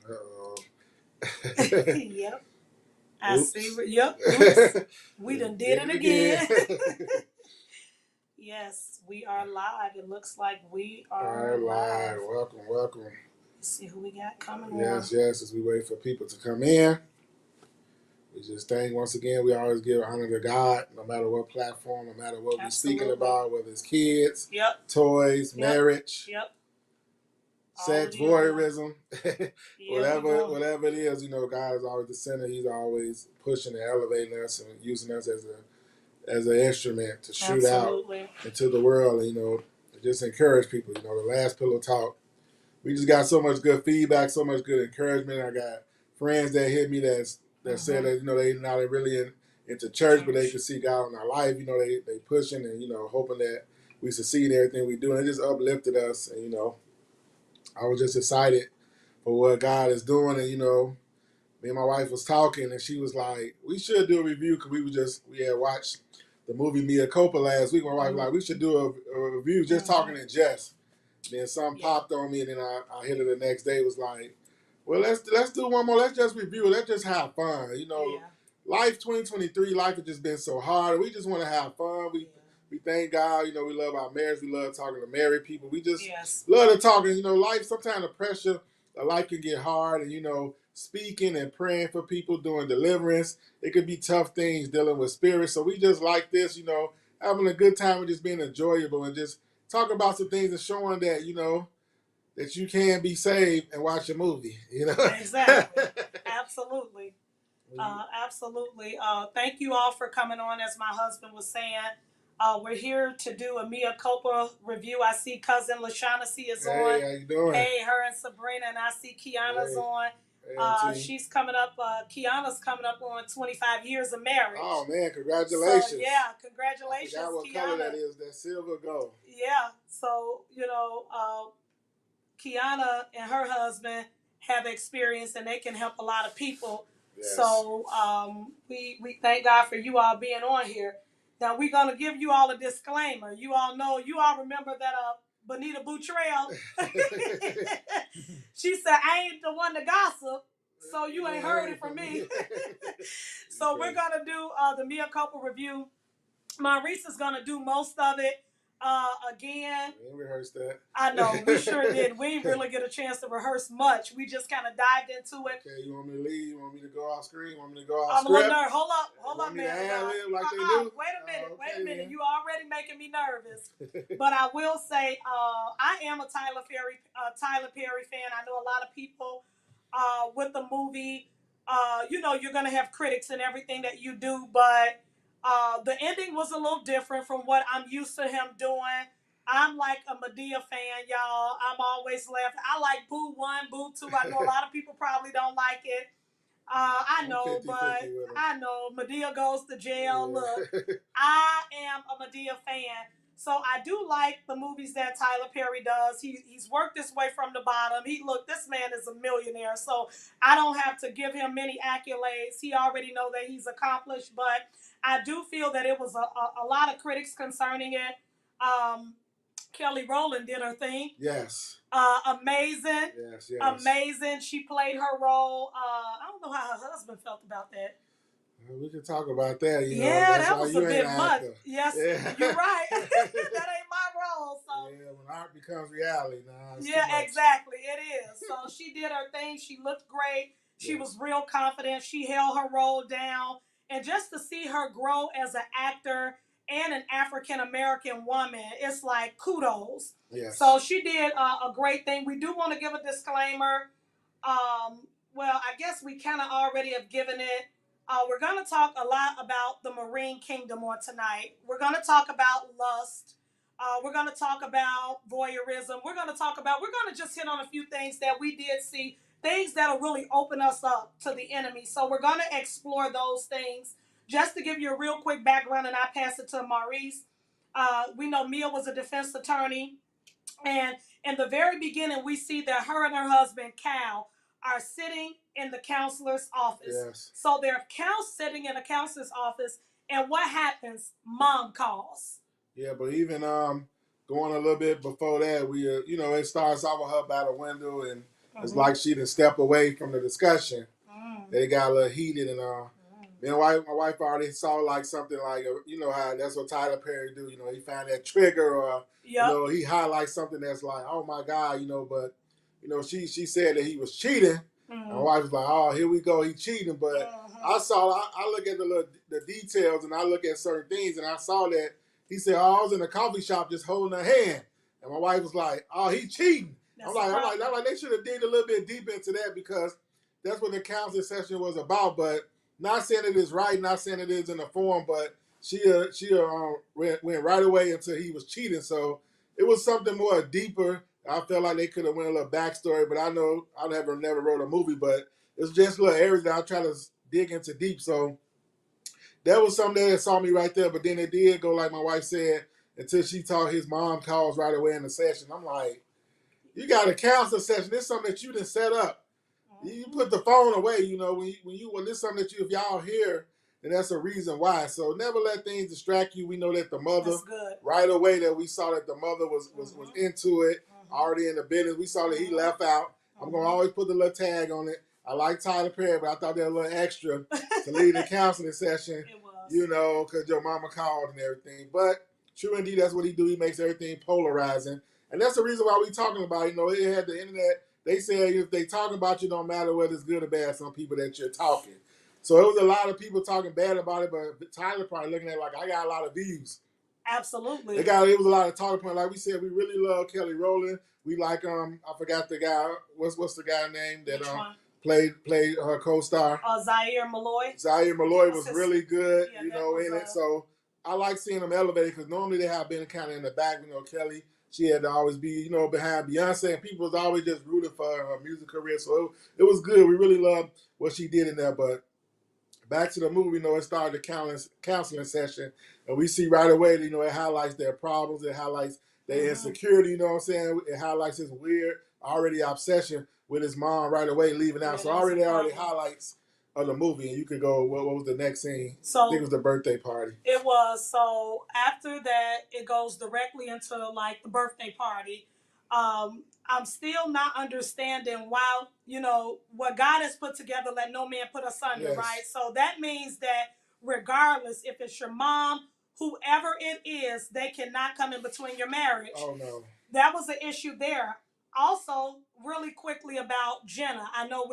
Uh-oh. Yep. I Oops. see. Yep. Oops. We done did it again. Yes, we are live. It looks like we are live. Welcome, welcome. Let's see who we got coming on. Yes, as we wait for people to come in. We just thank once again, we always give honor to God, no matter what platform, no matter what we're speaking about, whether it's kids, toys, marriage, sex, voyeurism, whatever it is, God is always the center. He's always pushing and elevating us and using us as an instrument to shoot out into the world, and just encourage people. The last pillow talk, we just got so much good feedback, so much good encouragement. I got friends that hit me that said that they not really into church, but they can see God in our life. They pushing and hoping that we succeed in everything we do, and it just uplifted us. And I was just excited for what God is doing, and me and my wife was talking, and she was like, "We should do a review because we had watched the movie Mea Culpa last week." My wife was like, "We should do a review, just talking in jest." Then something popped on me, and then I hit it the next day. It was like, "Well, let's do one more. Let's just review it. Let's just have fun." Life 2023, life has just been so hard. We just want to have fun. We thank God. We love our marriage. We love talking to married people. We just love to talk. And life, sometimes the pressure of life can get hard, and speaking and praying for people, doing deliverance, it could be tough things dealing with spirits. So we just like this, having a good time and just being enjoyable and just talk about some things and showing that that you can be saved and watch a movie. Exactly. Absolutely. Absolutely. Thank you all for coming on. As my husband was saying, we're here to do a Mea Culpa review. I see cousin LaShaughnessy is on. Hey, how you doing? Hey, her and Sabrina, and I see Kiana's on. She's coming up. Kiana's coming up on 25 years of marriage. Oh man, congratulations! So, yeah, congratulations, I forgot what Kiana. color that is. That silver gold. Yeah. So Kiana and her husband have experience, and they can help a lot of people. Yes. So we thank God for you all being on here. Now we're gonna give you all a disclaimer. You all remember that Bonita Boutrell. She said, "I ain't the one to gossip, so you ain't heard it from me." So we're gonna do the Mea Culpa review. Maurice is gonna do most of it. Again, we didn't rehearse that. I know, we sure did. We didn't really get a chance to rehearse much. We just kind of dived into it. Okay, you want me to leave? You want me to go off screen? You want me to go off script? I'm a little nervous. Hold up, man. Like they do? Wait a minute. You already making me nervous. But I will say, I am a Tyler Perry fan. I know a lot of people with the movie. You're gonna have critics and everything that you do, but the ending was a little different from what I'm used to him doing. I'm like a Madea fan, y'all. I'm always laughing. I like Boo 1, Boo 2. I know a lot of people probably don't like it. I know, but I know Madea goes to jail. Yeah. Look, I am a Madea fan. So I do like the movies that Tyler Perry does. He's worked his way from the bottom. This man is a millionaire. So I don't have to give him many accolades. He already know that he's accomplished. But I do feel that it was a lot of critics concerning it. Kelly Rowland did her thing. Yes. Amazing. Yes. Amazing. She played her role. I don't know how her husband felt about that. We can talk about that. That was a bit much. Yes, yeah. You're right. That ain't my role. So yeah, when art becomes reality, now. Yeah, exactly. It is. So she did her thing. She looked great. She was real confident. She held her role down, and just to see her grow as an actor and an African American woman, it's like kudos. Yes. So she did a great thing. We do want to give a disclaimer. Well, I guess we kind of already have given it. We're going to talk a lot about the Marine Kingdom on tonight. We're going to talk about lust. We're going to talk about voyeurism. We're going to just hit on a few things that we did see, things that'll really open us up to the enemy. So we're going to explore those things. Just to give you a real quick background, and I pass it to Maurice. We know Mia was a defense attorney. And in the very beginning, we see that her and her husband, Cal, are sitting in the counselor's office. Yes. So they're sitting in the counselor's office, and what happens? Mom calls. Yeah, but even going a little bit before that, we it starts off with her by the window, and It's like she didn't step away from the discussion. They got a little heated, and me and my wife already saw like something like, you know how that's what Tyler Perry do. You know, he found that trigger, or you know, he highlights something that's like, oh my God, you know. But you know, she said that he was cheating. And my wife was like, oh, here we go, he cheating. But I look at the details, and I look at certain things, and I saw that he said, oh, I was in a coffee shop just holding her hand, and my wife was like, oh, he cheating. I'm like, they should have dig a little bit deeper into that, because that's what the counseling session was about. But not saying it is right, not saying it is in the form, but she went right away until he was cheating. So it was something more deeper. I felt like they could have went a little backstory, but I know I never wrote a movie, but it's just little areas that I try to dig into deep. So that was something that saw me right there. But then it did go, like my wife said, until she talked, his mom calls right away in the session. I'm like, you got a counseling session. This is something that you didn't set up. You put the phone away, you know, when this is something that if y'all hear, then that's a reason why. So never let things distract you. We know that the mother, right away, that we saw that the mother was into it, already in the business. We saw that he left out. I'm going to always put the little tag on it. I like Tyler Perry, but I thought that was a little extra to lead the counseling session, you know, because your mama called and everything. But true indeed, that's what he do. He makes everything polarizing. And that's the reason why we talking about, you know, it had the internet. They say if they talk about you, don't matter whether it's good or bad, some people that you're talking. So it was a lot of people talking bad about it, but Tyler probably looking at it like, I got a lot of views. Absolutely. It was a lot of talking points. Like we said, we really love Kelly Rowland. We like I forgot the guy. What's the guy name that played her co-star? Zaire Malloy. Zaire Malloy was really good, you know, in it. So I like seeing them elevated, because normally they have been kind of in the back. You know, Kelly, she had to always be, you know, behind Beyonce, and people was always just rooting for her music career. So it was good. We really loved what she did in there. But back to the movie, you know, it started the counseling session, and we see right away, you know, it highlights their problems, it highlights their insecurity, you know what I'm saying? It highlights his weird, already obsession with his mom right away leaving out. So already highlights of the movie, and you could go, what was the next scene? So I think it was the birthday party. It was. So after that, it goes directly into like the birthday party. I'm still not understanding why, you know, what God has put together, let no man put asunder, right? So that means that regardless if it's your mom, whoever it is, they cannot come in between your marriage. Oh, no. That was the issue there. Also, really quickly about Jenna. I know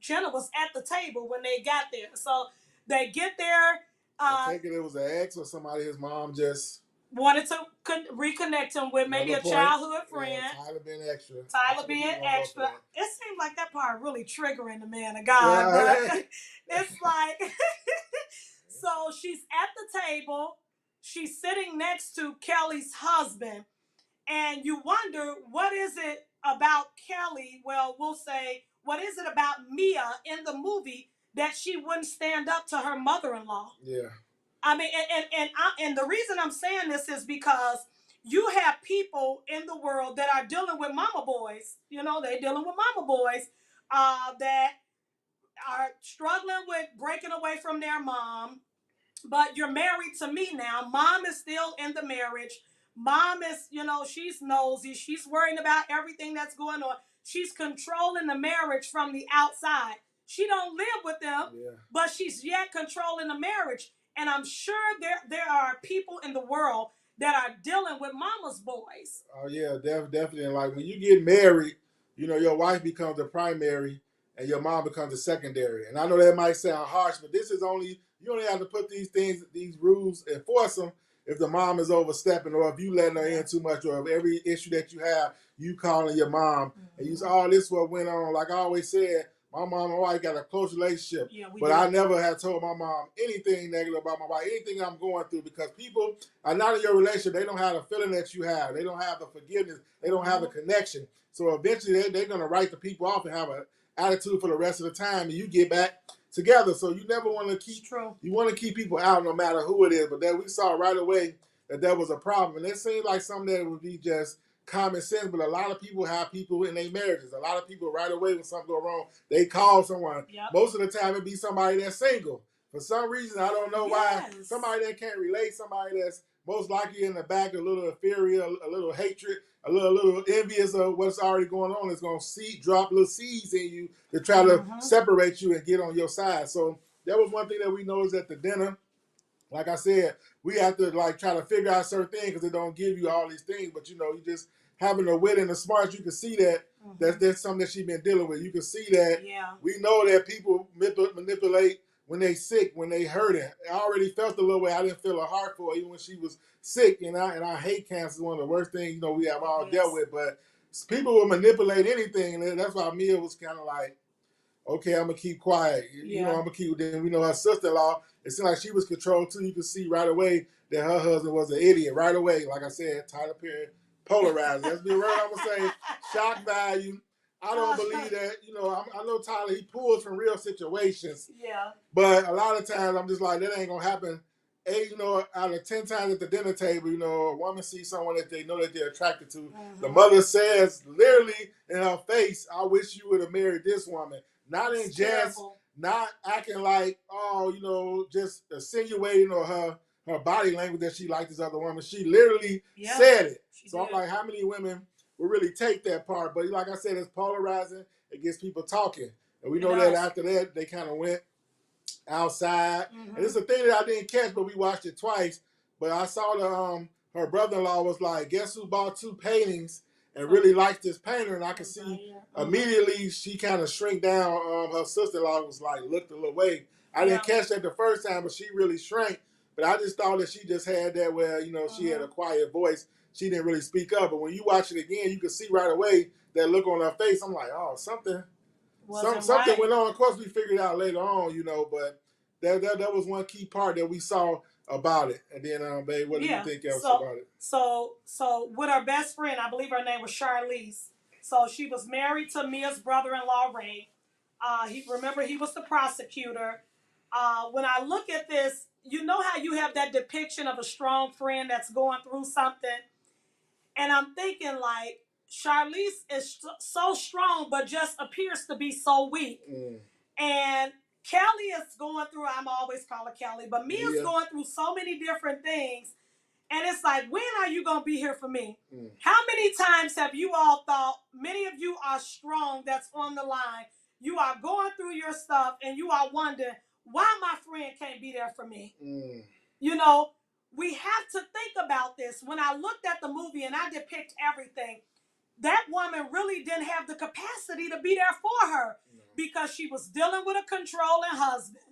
Jenna was at the table when they got there. So they get there. I think it was an ex or somebody his mom just wanted to reconnect him with, maybe a childhood friend. Yeah, Tyler being extra. It seemed like that part really triggering the man of God. Yeah, but it's like, so she's at the table. She's sitting next to Kelly's husband. And you wonder, what is it about Kelly? Well, we'll say, what is it about Mea in the movie that she wouldn't stand up to her mother-in-law? Yeah. I mean, and the reason I'm saying this is because you have people in the world that are dealing with mama boys. You know, they're dealing with mama boys that are struggling with breaking away from their mom. But you're married to me now. Mom is still in the marriage. Mom is, you know, she's nosy. She's worrying about everything that's going on. She's controlling the marriage from the outside. She don't live with them, but she's yet controlling the marriage. And I'm sure there are people in the world that are dealing with mama's boys. Oh, yeah, definitely. And like when you get married, you know, your wife becomes the primary and your mom becomes the secondary. And I know that might sound harsh, but this is only, you only have to put these rules, enforce them if the mom is overstepping, or if you letting her in too much, or if every issue that you have, you calling your mom. And you say, oh, this is what went on. Like I always said, my mom and wife got a close relationship, but I never had told my mom anything negative about my wife, anything I'm going through, because people are not in your relationship. They don't have the feeling that you have. They don't have the forgiveness. They don't have the connection. So eventually they're going to write the people off and have an attitude for the rest of the time, and you get back together. So you never want to keep, you want to keep people out no matter who it is. But then we saw right away that was a problem. And it seemed like something that would be just common sense, but a lot of people have people in their marriages. A lot of people right away when something go wrong, they call someone. Most of the time it be somebody that's single. For some reason, I don't know why. Somebody that can't relate, somebody that's most likely in the back, a little inferior, a little hatred, a little envious of what's already going on. It's going to drop little seeds in you to try to separate you and get on your side. So that was one thing that we noticed at the dinner. Like I said, we have to like try to figure out certain things because it don't give you all these things. But you know, you just having the wit and the smarts, you can see that that's something that she's been dealing with. You can see that we know that people manipulate when they sick, when they hurting. I already felt a little way. I didn't feel a heart for her even when she was sick. And I hate cancer. One of the worst things we have all dealt with. But people will manipulate anything, and that's why Mia was kind of like, okay, I'm gonna keep quiet. You know, I'm gonna keep. Then we know her sister-in-law. It seemed like she was controlled too. You could see right away that her husband was an idiot. Right away, like I said, Tyler Perry polarized. That's be right. I'm gonna say shock value. I don't believe that. You know, I know Tyler. He pulls from real situations. Yeah. But a lot of times I'm just like, that ain't gonna happen. Out of 10 times at the dinner table, a woman sees someone that they know that they're attracted to. The mother says literally in her face, "I wish you would have married this woman." Not in jest, not acting like, just insinuating or her body language that she liked this other woman. She literally said it. So I'm like, how many women will really take that part? But like I said, it's polarizing. It gets people talking. And we know that after that, they kind of went outside. And it's a thing that I didn't catch, but we watched it twice. But I saw her brother-in-law was like, guess who bought 2 paintings and really liked this painter? And I could see immediately she kind of shrink down. Her sister-in-law was like, looked a little way. I didn't catch that the first time, but she really shrank. But I just thought that she just had that where, she had a quiet voice. She didn't really speak up. But when you watch it again, you can see right away that look on her face. I'm like, oh, something went on. Of course, we figured out later on, but that was one key part that we saw about it. And then, babe, what do you think else about it? So with her best friend, I believe her name was Charlize. So she was married to Mia's brother-in-law, Ray. He was the prosecutor. When I look at this, you know how you have that depiction of a strong friend that's going through something? And I'm thinking like, Charlize is so strong, but just appears to be so weak. And Kelly is going through, I'm always calling Kelly, but Mia's going through so many different things. And it's like, when are you going to be here for me? How many times have you all thought, many of you are strong that's on the line. You are going through your stuff and you are wondering, why my friend can't be there for me? We have to think about this. When I looked at the movie and I depict everything, that woman really didn't have the capacity to be there for her because she was dealing with a controlling husband.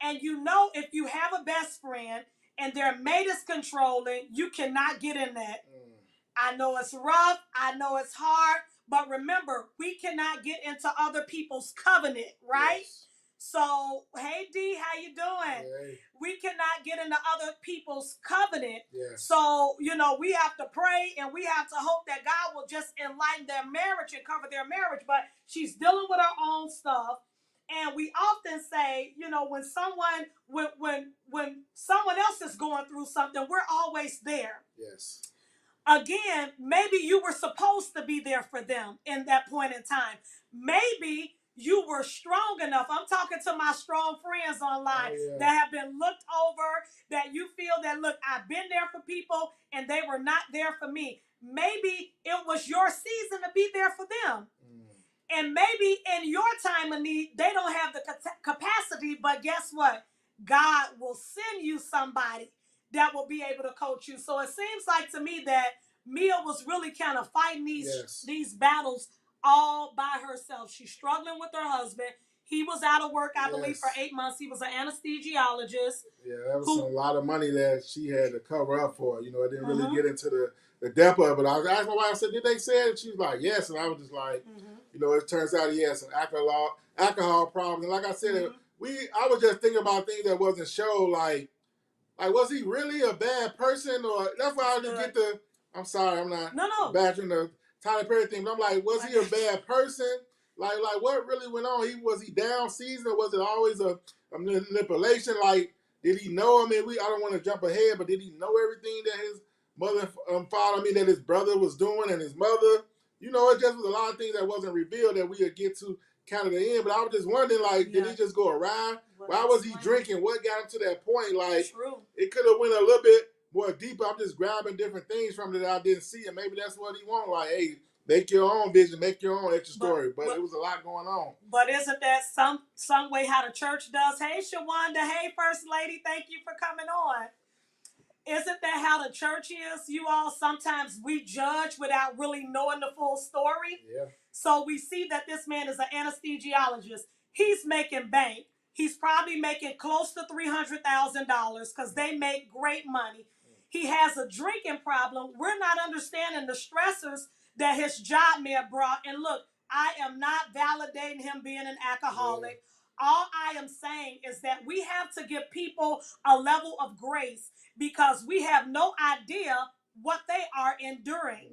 And if you have a best friend and their mate is controlling, you cannot get in that. I know it's rough. I know it's hard. But remember, we cannot get into other people's covenant, right? Yes. So, hey, D, how you doing? Hey. We cannot get into other people's covenant. Yes. So, we have to pray and we have to hope that God will just enlighten their marriage and cover their marriage. But she's dealing with her own stuff. And we often say, when someone else is going through something, we're always there. Yes. Again, maybe you were supposed to be there for them in that point in time. Maybe you were strong enough. I'm talking to my strong friends online that have been looked over, that you feel that, look, I've been there for people and they were not there for me. Maybe it was your season to be there for them. And maybe in your time of need, they don't have the capacity, but guess what? God will send you somebody that will be able to coach you. So it seems like to me that Mia was really kind of fighting these battles all by herself. She's struggling with her husband. He was out of work, I believe, for 8 months. He was an anesthesiologist. Yeah, that was a lot of money that she had to cover up for. I didn't really get into the depth of it. I was asking my wife, I said, did they say it? She was like, yes. And I was just like, it turns out he had some alcohol problems. And like I said, I was just thinking about things that wasn't shown, like was he really a bad person? Or that's why I didn't get the, I'm sorry, I'm not bashing the Tyler Perry thing, but I'm like, was he a bad person? Like what really went on? Was he down seasoned, or was it always a manipulation? Like, did he know? I mean, I don't want to jump ahead, but did he know everything that his mother and father, that his brother was doing, and his mother? It just was a lot of things that wasn't revealed that we would get to kind of the end. But I was just wondering, did he just go around? Why was he drinking? What got him to that point? Like, it could have went a little bit more deeper. I'm just grabbing different things from it that I didn't see, and maybe that's what he wanted. Like, hey, make your own vision, make your own extra story. But it was a lot going on. But isn't that some way how the church does? Hey, Shawanda. Hey, First Lady. Thank you for coming on. Isn't that how the church is? You all, sometimes we judge without really knowing the full story. Yeah. So we see that this man is an anesthesiologist. He's making bank. He's probably making close to $300,000 because they make great money. He has a drinking problem. We're not understanding the stressors that his job may have brought. And look, I am not validating him being an alcoholic. Yeah. All I am saying is that we have to give people a level of grace because we have no idea what they are enduring.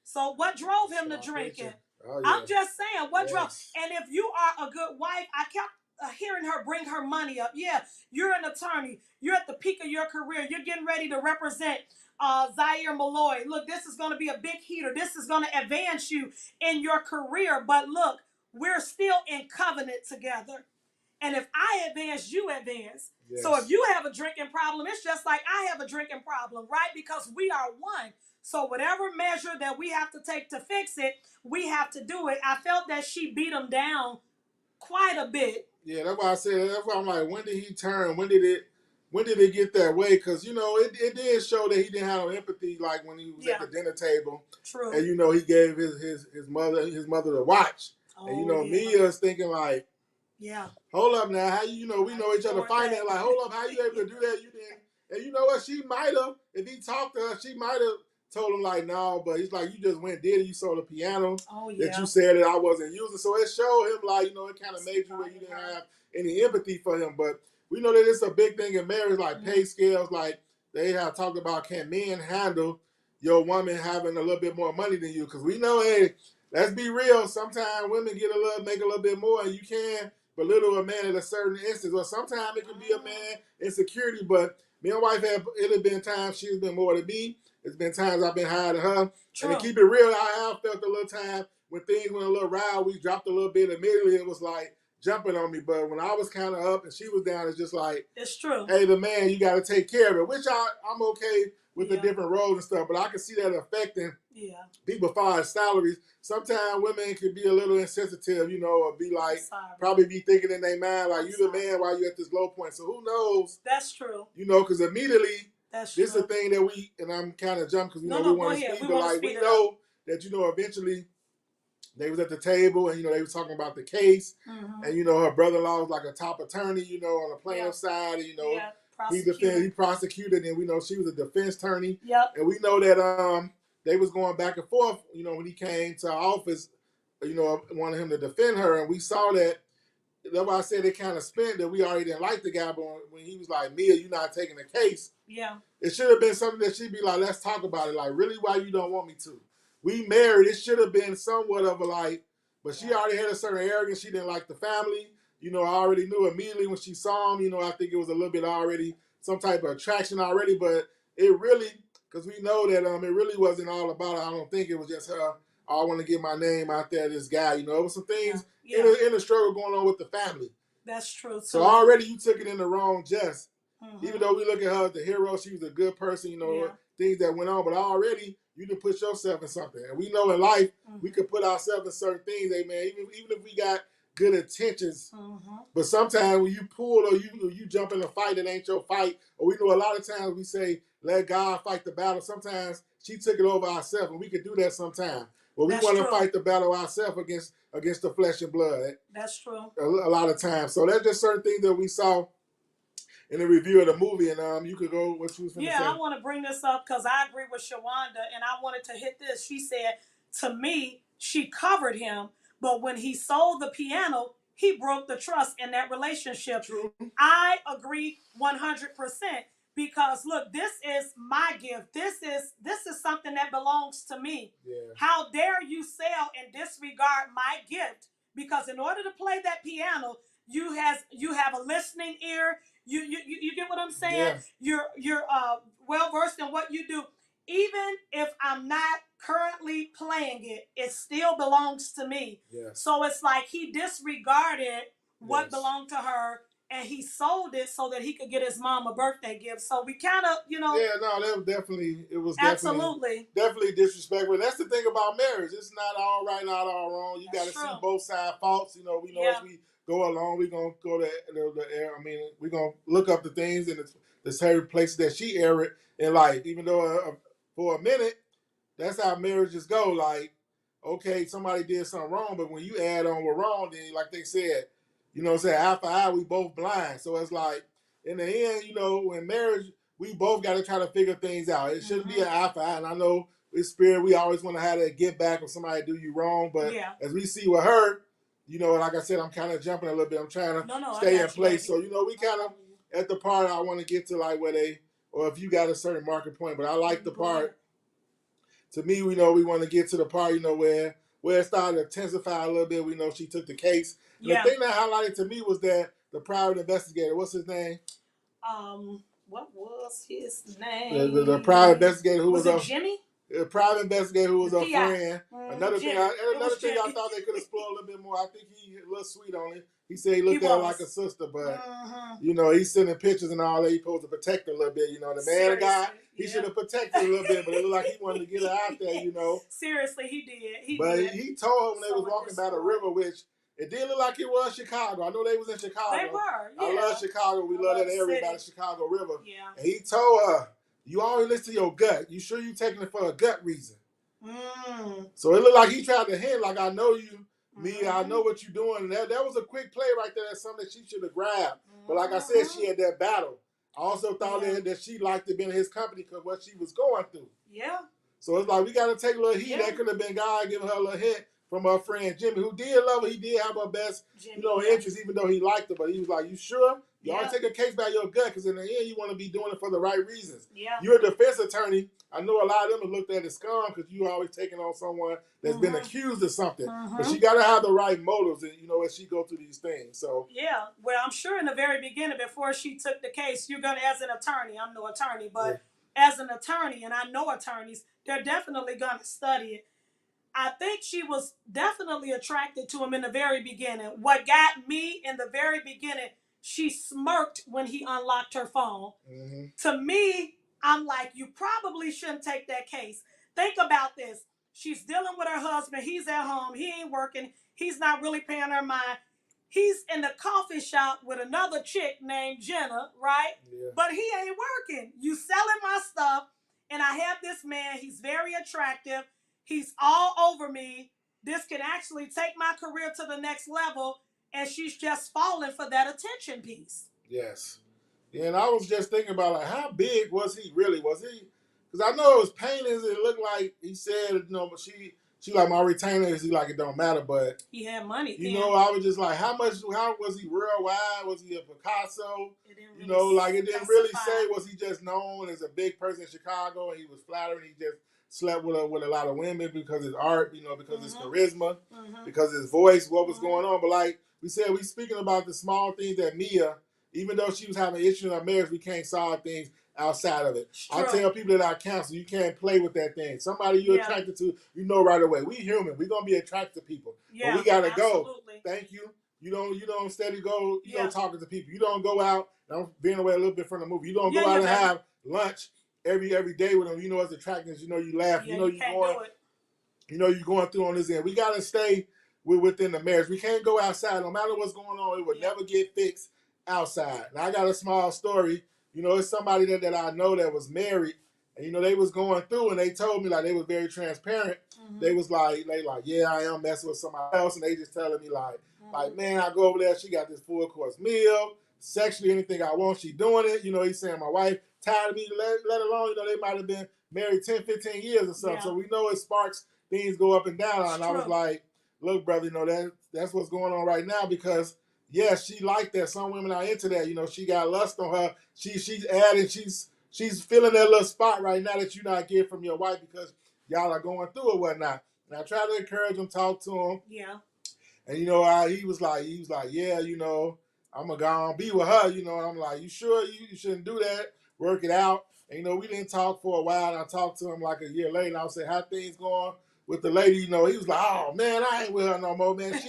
So what drove him to drinking? Oh, yeah. I'm just saying, what drove? And if you are a good wife, I kept hearing her bring her money up. Yeah, you're an attorney. You're at the peak of your career. You're getting ready to represent Zaire Malloy. Look, this is going to be a big heater. This is going to advance you in your career. But look, we're still in covenant together. And if I advance, you advance. Yes. So if you have a drinking problem, it's just like I have a drinking problem, right? Because we are one. So whatever measure that we have to take to fix it, we have to do it. I felt that she beat him down quite a bit. Yeah, that's why I said, that's why I'm like, when did he turn? When did it get that way? Because, you know, it did show that he didn't have no empathy, like when he was at the dinner table. True. And, you know, he gave his mother the watch. Oh, and, you know, Mia's thinking like, yeah, hold up now, how you know, we know each other fighting, like, hold up, how you able to do that? You didn't. And you know what, she might have, if he talked to her, she might have told him like, no, but he's like, you just went did it, you saw the piano that you said that I wasn't using. So it showed him like, you know, it kind of made you where you didn't have any empathy for him. But we know that it's a big thing in marriage, like pay scales, like they have talked about, can men handle your woman having a little bit more money than you? Because we know, hey, let's be real, sometimes women make a little bit more and you can belittle a man at a certain instance, or sometimes it can be a man insecurity, but me and wife it have been times she's been more than me. It's been times I've been higher than her. True. And to keep it real, I have felt a little time when things went a little wild, we dropped a little bit. Immediately it was like jumping on me. But when I was kind of up and she was down, it's just like, it's true. Hey, the man, you got to take care of it, which I'm okay with the different roles and stuff, but I can see that affecting people as far as salaries. Sometimes women can be a little insensitive, you know, or be like, probably be thinking in their mind, like, you the man while you're at this low point. So who knows? That's true. You know, because immediately, this is the thing that we, and I'm kind of jumping because, you know, we want to speak, but like, we know that, you know, eventually they was at the table and, you know, they was talking about the case. Mm-hmm. And, you know, her brother-in-law was like a top attorney, you know, on the plaintiff's side, and, you know, he prosecuted, and we know she was a defense attorney. Yep. And we know that they was going back and forth, you know, when he came to our office, you know, wanted him to defend her. And we saw that. That's why I said it kind of spent that we already didn't like the guy, but when he was like, Mia, you're not taking the case. Yeah. It should have been something that she'd be like, let's talk about it. Like, really, why you don't want me to? We married. It should have been somewhat of a like, but she already had a certain arrogance. She didn't like the family. You know, I already knew immediately when she saw him, you know, I think it was a little bit already some type of attraction already, but it really, because we know that it really wasn't all about it. I don't think it was just her, I want to get my name out there, this guy, you know, it was some things in the struggle going on with the family. That's true. So already you took it in the wrong jest. Mm-hmm. Even though we look at her as the hero, she was a good person, you know, things that went on, but already you done put yourself in something. And we know in life, we can put ourselves in certain things, man, even if we got good intentions. Mm-hmm. But sometimes when you pull or you jump in a fight that ain't your fight, or we know a lot of times we say, let God fight the battle. Sometimes she took it over ourselves, and we can do that sometimes. But we want to fight the battle ourselves against the flesh and blood. That's true. A lot of times. So that's just certain things that we saw in the review of the movie. And you could go what you was going to say. I want to bring this up because I agree with Shawanda, and I wanted to hit this. She said, to me, she covered him, but when he sold the piano, he broke the trust in that relationship. True. I agree 100%. Because look, this is my gift. This is something that belongs to me. Yeah. How dare you sell and disregard my gift? Because in order to play that piano, you have a listening ear. You get what I'm saying? Yeah. You're well versed in what you do. Even if I'm not currently playing it, it still belongs to me. Yes. So it's like he disregarded what belonged to her and he sold it so that he could get his mom a birthday gift. So we kind of, Yeah, no, that was definitely disrespectful. And that's the thing about marriage. It's not all right, not all wrong. You got to see both side faults. You know, we know as we go along, we're going to go to we're going to look up the things and the certain places that she erred in life. Even though for a minute, that's how marriages go. Like, okay, somebody did something wrong, but when you add on what wrong, then like they said, you know what I'm saying, eye for eye, we both blind. So it's like, in the end, you know, in marriage, we both got to try to figure things out. It shouldn't be an eye for eye. And I know in spirit, we always want to have that get back if somebody do you wrong. But as we see with her, you know, like I said, I'm kind of jumping a little bit. I'm trying to stay in place. So, you know, we kind of at the part I want to get to, like where they, or if you got a certain market point. But I like the part. To me, we know we want to get to the part, you know, where it started to intensify a little bit. We know she took the case. And the thing that highlighted to me was that the private investigator, what's his name? What was his name? The private investigator who was it Jimmy? The private investigator who was a friend. Another thing I thought they could explore a little bit more. I think he a little sweet on it. He said he looked at her like a sister, but you know, he's sending pictures and all that. He's supposed to protect her a little bit. You know, the man, the guy, he should have protected her a little bit, but it looked like he wanted to get her out there. You know, seriously, he did. He told her when they was walking by the river, which it did look like it was Chicago. I know they was in Chicago. They were. I love Chicago. We love that area by the Chicago River. Yeah. And he told her, "You always listen to your gut. You sure you taking it for a gut reason?" So it looked like he tried to hint, like, I know you, me, I know what you're doing. And that was a quick play right there. That's something that she should have grabbed. But like I said, she had that battle. I also thought that she liked to be in his company because what she was going through. Yeah. So it's like, we got to take a little heat. That could have been God giving her a little hint from her friend Jimmy, who did love her. He did have her best, interest, even though he liked her. But he was like, you sure? You always take a case by your gut, because in the end, you want to be doing it for the right reasons. Yeah. You're a defense attorney. I know a lot of them have looked at it scum because you always taking on someone that's been accused of something. But she got to have the right motives, and you know, as she go through these things. So well, I'm sure in the very beginning, before she took the case, you're gonna, as an attorney, I'm no attorney, but as an attorney, and I know attorneys, they're definitely gonna study it. I think she was definitely attracted to him in the very beginning. What got me in the very beginning, she smirked when he unlocked her phone. To me, I'm like, you probably shouldn't take that case. Think about this. She's dealing with her husband. He's at home. He ain't working. He's not really paying her mind. He's in the coffee shop with another chick named Jenna, right? Yeah. But he ain't working. You selling my stuff, and I have this man. He's very attractive. He's all over me. This can actually take my career to the next level, and she's just falling for that attention piece. Yes. Yeah, and I was just thinking about, like, how big was he really? Was he? Because I know it was paintings. It looked like he said, you know, but she like, my retainer is, he like, it don't matter. But he had money. You know, I was just like, how was he worldwide? Was he a Picasso? Really, you know, like, it didn't really say, was he just known as a big person in Chicago and he was flattering? He just slept with a lot of women because his art, you know, because his charisma, because his voice, what was going on. But like we said, we speaking about the small things that Mea, even though she was having issues in her marriage, we can't solve things outside of it. I tell people that I counsel, you can't play with that thing. Somebody you're attracted to, you know right away. We human. We're going to be attracted to people. Yeah, but we got to go. Thank you. You don't steady go, you know, talking to people. You don't go out, I'm veering away a little bit from the movie. You don't go out and have lunch every day with them. You know, as attractive, you know, you laugh. You know, you're going through on this end. We got to stay within the marriage. We can't go outside. No matter what's going on, it would never get fixed outside. And I got a small story. You know, it's somebody that I know that was married, and you know, they was going through, and they told me, like, they was very transparent. They was like, yeah, I am messing with somebody else, and they just telling me like, man, I go over there, she got this full course meal, sexually anything I want, she doing it. You know, he's saying my wife tired of me, let alone, you know, they might have been married 10, 15 years or something. Yeah. So we know it sparks, things go up and down. And I was like, look, brother, you know, that's what's going on right now, because yes, she like that. Some women are into that. You know, she got lust on her. She's adding, she's feeling that little spot right now that you're not getting from your wife because y'all are going through or whatnot. And I try to encourage him, talk to him. Yeah. And you know, he was like, yeah, you know, I'm gonna go and be with her. You know, I'm like, you sure you shouldn't do that? Work it out. And you know, we didn't talk for a while. And I talked to him like a year later. And I was saying, how things going with the lady, he was like, oh man, I ain't with her no more, man.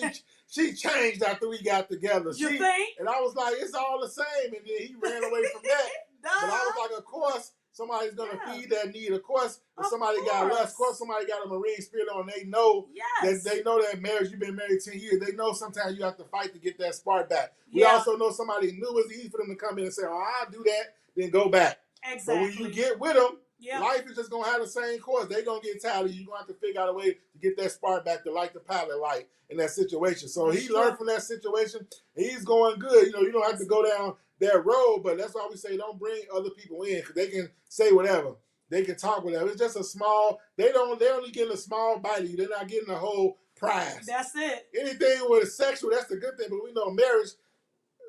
She changed after we got together. You think? And I was like, it's all the same. And then he ran away from that. But I was like, of course, somebody's going to feed that need. Of course, if somebody got lust, of course, somebody got a marine spirit on. They know that marriage, you've been married 10 years. They know sometimes you have to fight to get that spark back. We also know somebody knew it's easy for them to come in and say, oh, I'll do that, then go back. Exactly. But when you get with them, life is just going to have the same course. They're going to get tired of you. You're going to have to figure out a way to get that spark back to light the pilot light in that situation. So he learned from that situation. He's going good. You don't have to go down that road, but that's why we say don't bring other people in because they can say whatever. They can talk whatever. It's just a small, they're only getting a small bite of you. They're not getting the whole prize. That's it. Anything with sexual, that's the good thing. But we know marriage,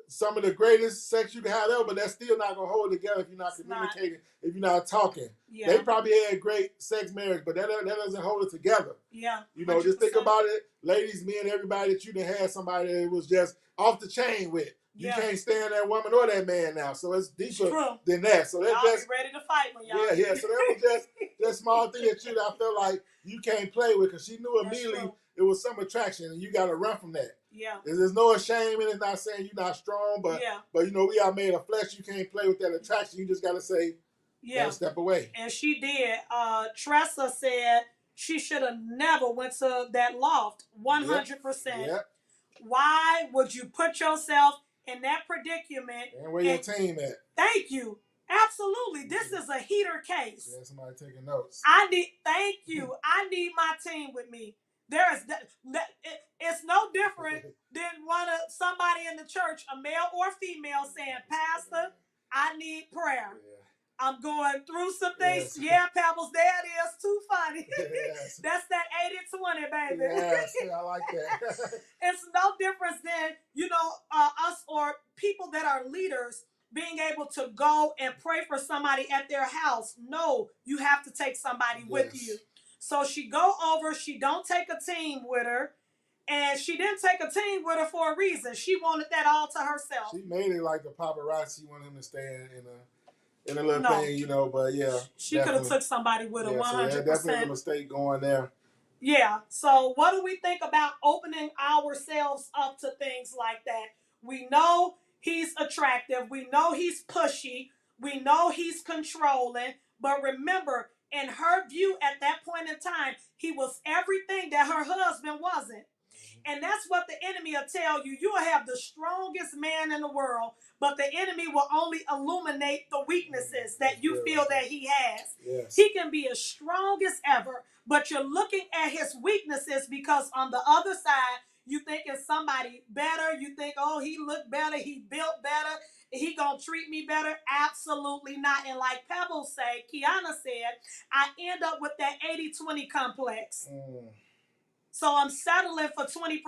some of the greatest sex you can have ever, but that's still not going to hold together if you're not communicating, if you're not talking. Yeah. They probably had great sex marriage, but that doesn't hold it together. Yeah. 100%. Just think about it. Ladies, men, everybody that you done had somebody that was just off the chain with. You can't stand that woman or that man now. So it's deeper than that. So that's y'all be ready to fight when y'all. Yeah. So that was just that small thing that I felt like you can't play with because she knew immediately it was some attraction and you got to run from that. Yeah. There's no shame in it. Not saying you're not strong, but we are made of flesh. You can't play with that attraction. You just got to say, step away. And she did. Tressa said she should have never went to that loft. 100%. Yep. Why would you put yourself in that predicament? And where your team at? Thank you. Absolutely. This is a heater case. Yeah, somebody taking notes. Thank you. I need my team with me. It's no different than somebody in the church, a male or female, saying, Pastor, I need prayer. Yeah. I'm going through some things. Yes. Yeah, Pebbles, there it is. Too funny. Yes. That's that 80-20, baby. Yes, I like that. It's no difference than, us or people that are leaders being able to go and pray for somebody at their house. No, you have to take somebody with you. So she go over, she don't take a team with her, and she didn't take a team with her for a reason. She wanted that all to herself. She made it like the paparazzi wanted him to stay in a little thing, but She could have took somebody with her, 100%. So definitely a mistake going there. Yeah. So what do we think about opening ourselves up to things like that? We know he's attractive. We know he's pushy. We know he's controlling. But remember, in her view at that point in time, he was everything that her husband wasn't. And that's what the enemy will tell you. You will have the strongest man in the world, but the enemy will only illuminate the weaknesses that you feel that he has. Yes. He can be as strong as ever, but you're looking at his weaknesses because on the other side, you think it's somebody better. You think, oh, he looked better. He built better. He gonna treat me better? Absolutely not. And like Pebbles said, Kiana said, I end up with that 80-20 complex. So I'm settling for 20%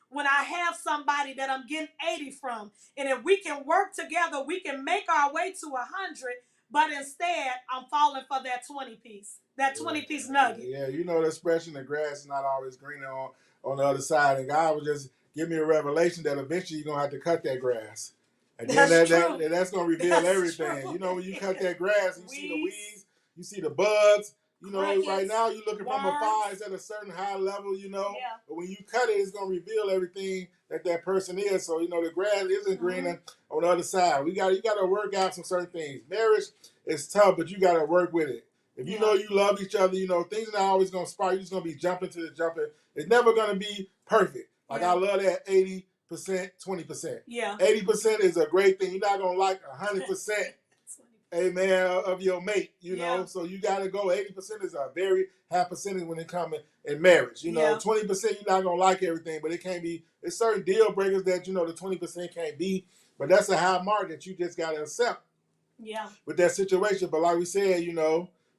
when I have somebody that I'm getting 80 from. And if we can work together, we can make our way to 100. But instead, I'm falling for that 20 piece, that 20-piece nugget. Yeah, the expression, the grass is not always greener on the other side. And God will just give me a revelation that eventually you're going to have to cut that grass. And then that's going to reveal everything. True. When you cut that grass, you see the weeds, you see the bugs. Right now you're looking from afar, it's at a certain high level, But when you cut it, it's going to reveal everything that person is. So, the grass isn't greener on the other side. You got to work out some certain things. Marriage is tough, but you got to work with it. If you know you love each other, things are not always going to spark. You're just going to be jumping to the jumping. It's never going to be perfect. Like I love that 80%, 20%. Yeah. 80% is a great thing. You're not going to like 100%. Of your mate, so you got to go. 80% is a very high percentage when it comes in marriage. 20% you're not going to like everything, but it can't be, it's certain deal breakers that, the 20% can't be, but that's a high mark that you just got to accept with that situation. But like we said,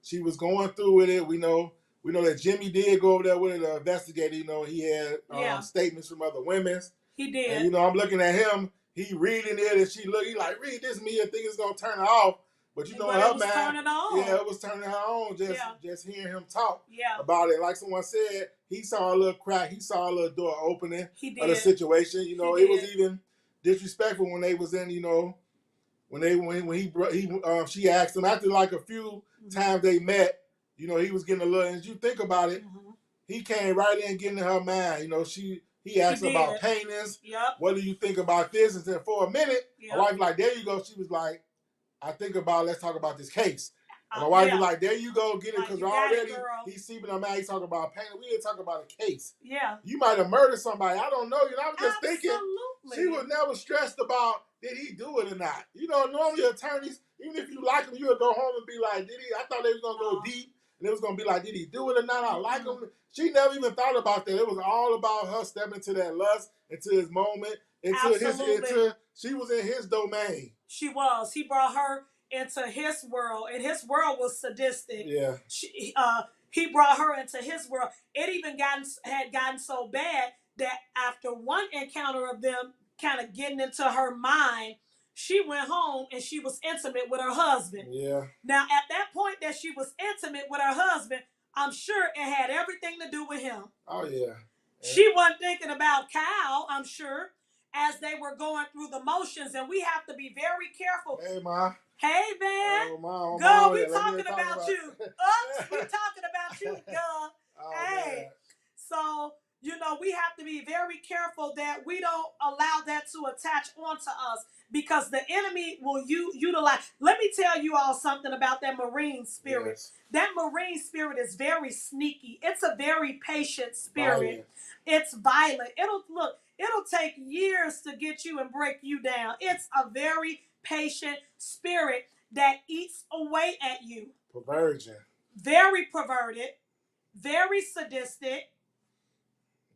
she was going through with it. We know that Jimmy did go over there with it, investigator. He had statements from other women. He did. And, I'm looking at him, he reading it, and he like, read this, me, and think it's going to turn her off. But her mind, it was turning her on just hearing him talk about it. Like someone said, he saw a little crack, he saw a little door opening of the situation. It was even disrespectful when they was in, when she asked him after like a few times they met, he was getting a little. And you think about it, he came right in getting in her mind. You know, he asked her about paintings. Yep. What do you think about this? And then for a minute, my wife was like, there you go. She was like, I think about, let's talk about this case. And my wife was like, there you go, get it, because already he's seeping her mind. He's talking about painting. We didn't talk about a case. Yeah. You might have murdered somebody. I don't know. You know, I'm just thinking she was never stressed about did he do it or not. You know, normally attorneys, even if you like him, you would go home and be like, did he? I thought they was going to go deep. And it was going to be like, did he do it or not? I like him. She never even thought about that. It was all about her stepping into that lust, into his moment, she was in his domain. She was. He brought her into his world, and his world was sadistic. Yeah. He brought her into his world. It even had gotten so bad that after one encounter of them kind of getting into her mind, she went home and she was intimate with her husband. Yeah. Now, at that point that she was intimate with her husband, I'm sure it had everything to do with him. Oh, yeah. She wasn't thinking about Kyle, I'm sure, as they were going through the motions. And we have to be very careful. Hey, Ma. Hey, man. Oh, girl, we talking about you. Oops, we talking about you, girl. Oh, hey. Man. So, you know, we have to be very careful that we don't allow that to attach onto us, because the enemy will utilize. Let me tell you all something about that marine spirit. Yes. That marine spirit is very sneaky. It's a very patient spirit. Violent. It's violent. It'll take years to get you and break you down. It's a very patient spirit that eats away at you. Perversion. Very perverted. Very sadistic.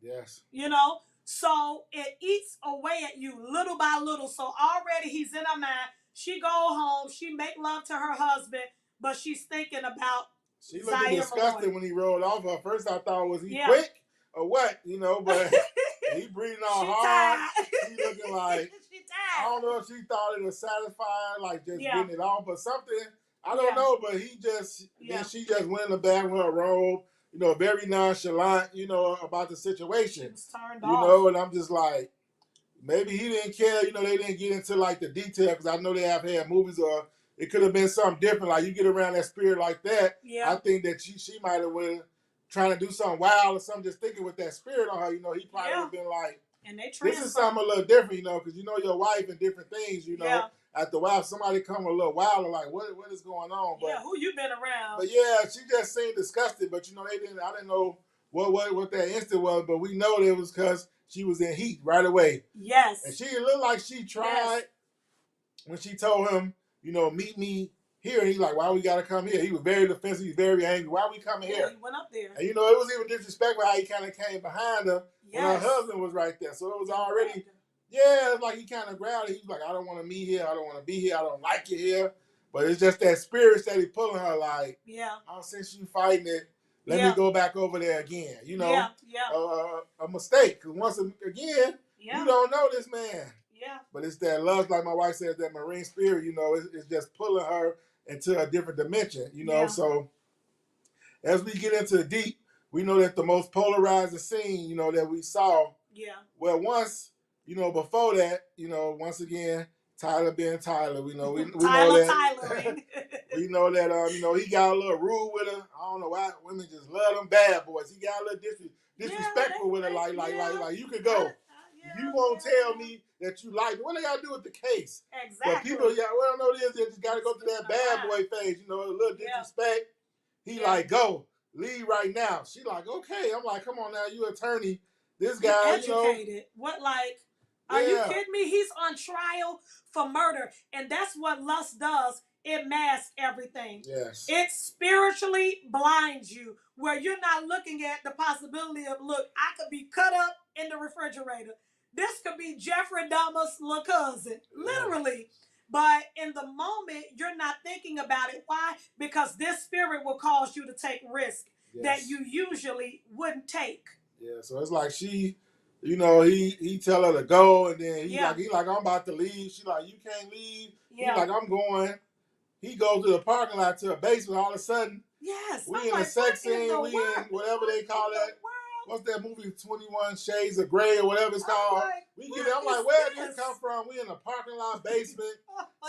Yes. You know, so it eats away at you little by little. So already he's in her mind. She go home. She make love to her husband, but she's thinking about She looked disgusted when he rolled off her. First I thought, was he quick or what? You know, but he breathing all hard. She looking like, I don't know if she thought it was satisfying, like just getting it off or something. I don't know, but he just, then she just went in the back with her robe, you know, very nonchalant, you know, about the situation. She was turned off. You know, and I'm just like, maybe he didn't care, you know, they didn't get into like the detail, because I know they have had movies, or it could have been something different. Like you get around that spirit like that, I think that she might have been trying to do something wild or something, just thinking with that spirit on her, you know, he probably would have been like, and they this is something a little different, you know, because you know your wife and different things, you know. After a while, somebody come a little wild and like, what is going on? But, who you been around? But yeah, she just seemed disgusted. But you know, I didn't know what that instant was, but we know it was because she was in heat right away. Yes. And she looked like she tried when she told him, you know, meet me here. And he's like, why we gotta come here? He was very defensive. He's very angry. Why we coming here? He went up there. And you know, it was even disrespectful how he kind of came behind her when her husband was right there. So it was already. Yeah, it's like he kind of grabbed it. He was like, I don't want to meet here. I don't want to be here. I don't like it here. But it's just that spirit that he pulling her like, oh, since you fighting it, let me go back over there again. You know, a mistake. Because once again, you don't know this man. Yeah. But it's that love, like my wife says, that marine spirit, you know, it's just pulling her into a different dimension, you know. So as we get into the deep, we know that the most polarizing scene, you know, that we saw, well, once... You know, before that, you know, once again, Tyler being Tyler, we know that. We know that, you know, he got a little rude with her. I don't know why women just love them bad boys. He got a little disrespectful with her, like you could go. You won't tell me that you like it. What they got to do with the case? Exactly. But people, well, know this, they just got to go through that bad boy phase, you know, a little disrespect. He like, go, leave right now. She like, okay. I'm like, come on now, you attorney. This guy, educated. You know. What, like, are you kidding me? He's on trial for murder. And that's what lust does. It masks everything. Yes. It spiritually blinds you, where you're not looking at the possibility of, look, I could be cut up in the refrigerator. This could be Jeffrey Dahmer's little cousin. Literally. But in the moment, you're not thinking about it. Why? Because this spirit will cause you to take risks that you usually wouldn't take. Yeah, so it's like she... You know, he tell her to go, and then he like, I'm about to leave. She like, you can't leave. He like, I'm going. He goes to the parking lot to a basement. All of a sudden, we in a sex scene. We in whatever they call that. What's that movie, 21 Shades of Grey or whatever it's called? I'm like, where did this come from? We in a parking lot basement.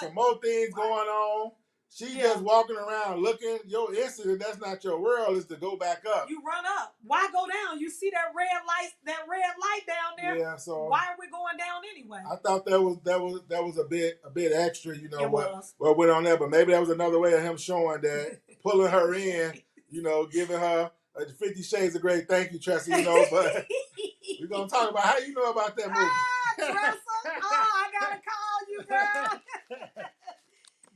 Some more things going on. She just walking around looking. Your instinct, that's not your world, is to go back up. You run up. Why go down? You see that red light down there. Yeah. So why are we going down anyway? I thought that was a bit extra. You know it what went on there, but maybe that was another way of him showing that, pulling her in. You know, giving her 50 Shades of Grey. Thank you, Tressie. You know, but we're gonna talk about how you know about that movie. Tressa, I gotta call you,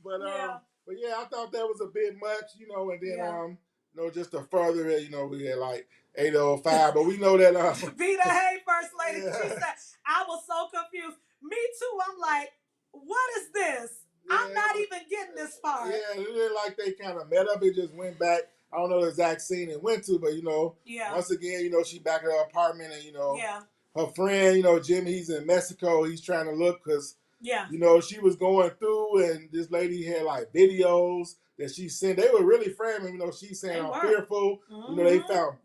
girl. But yeah, I thought that was a bit much, you know, and then you know, just to further it, you know, we had like 805, but we know that Vita, hey, First Lady, she said, I was so confused. Me too. I'm like, what is this? Yeah, I'm not even getting this part. Yeah, it didn't like they kind of met up. It just went back. I don't know the exact scene it went to, but you know, once again, you know, she back at her apartment, and you know, her friend, you know, Jimmy, he's in Mexico. He's trying to look because, you know, she was going through, and this lady had like videos that she sent. They were really framing, you know, she's saying I'm fearful. You know, they found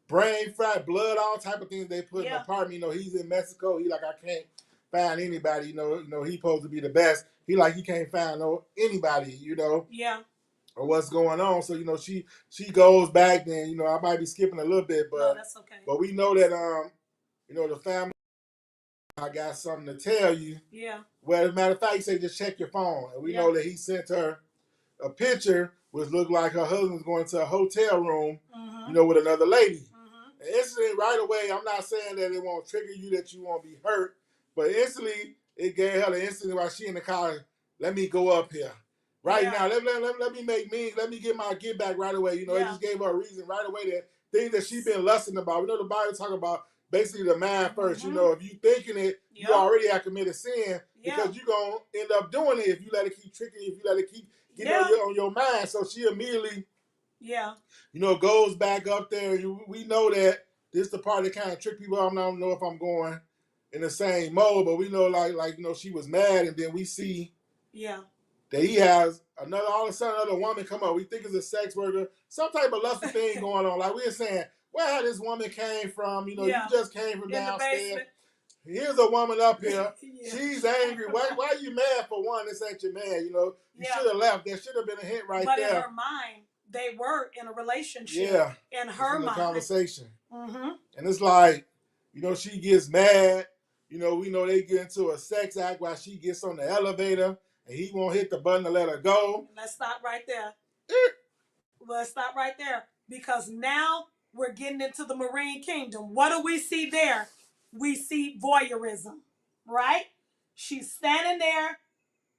brain fat, blood, all type of things they put in the apartment. You know, he's in Mexico. He like, I can't find anybody. You know, he supposed to be the best. He like, he can't find anybody. You know. Or what's going on. So, you know, she goes back. Then, you know, I might be skipping a little bit, but no, that's okay. But we know that you know, the family. I got something to tell you. Well, as a matter of fact, he said just check your phone, and we know that he sent her a picture which looked like her husband's going to a hotel room, you know, with another lady. And instantly, right away, I'm not saying that it won't trigger you, that you won't be hurt, but instantly it gave her the instant while she in the car. Let me go up here. Right now, let me get my get back right away. You know, it just gave her a reason right away that things that she's been lusting about. We know the Bible talk about basically the mind first. You know, if you thinking it, you already have committed sin because you're going to end up doing it if you let it keep tricking you, if you let it keep getting on your mind. So she immediately, you know, goes back up there. We know that this is the part that kind of trick people. I don't know if I'm going in the same mode, but we know like you know, she was mad, and then we see that he has all of a sudden another woman come up. We think it's a sex worker, some type of lustful thing going on. Like we were saying, where this woman came from, you know, you just came from downstairs. Here's a woman up here. She's angry. Why are you mad for one? This ain't your man, you know. You should have left. There should have been a hint there. But in her mind, they were in a relationship. In her mind. Conversation. And it's like, you know, she gets mad. You know, we know they get into a sex act while she gets on the elevator. And he won't hit the button to let her go. Let's stop right there. Let's stop right there. Because now we're getting into the marine kingdom. What do we see there? We see voyeurism, right? She's standing there.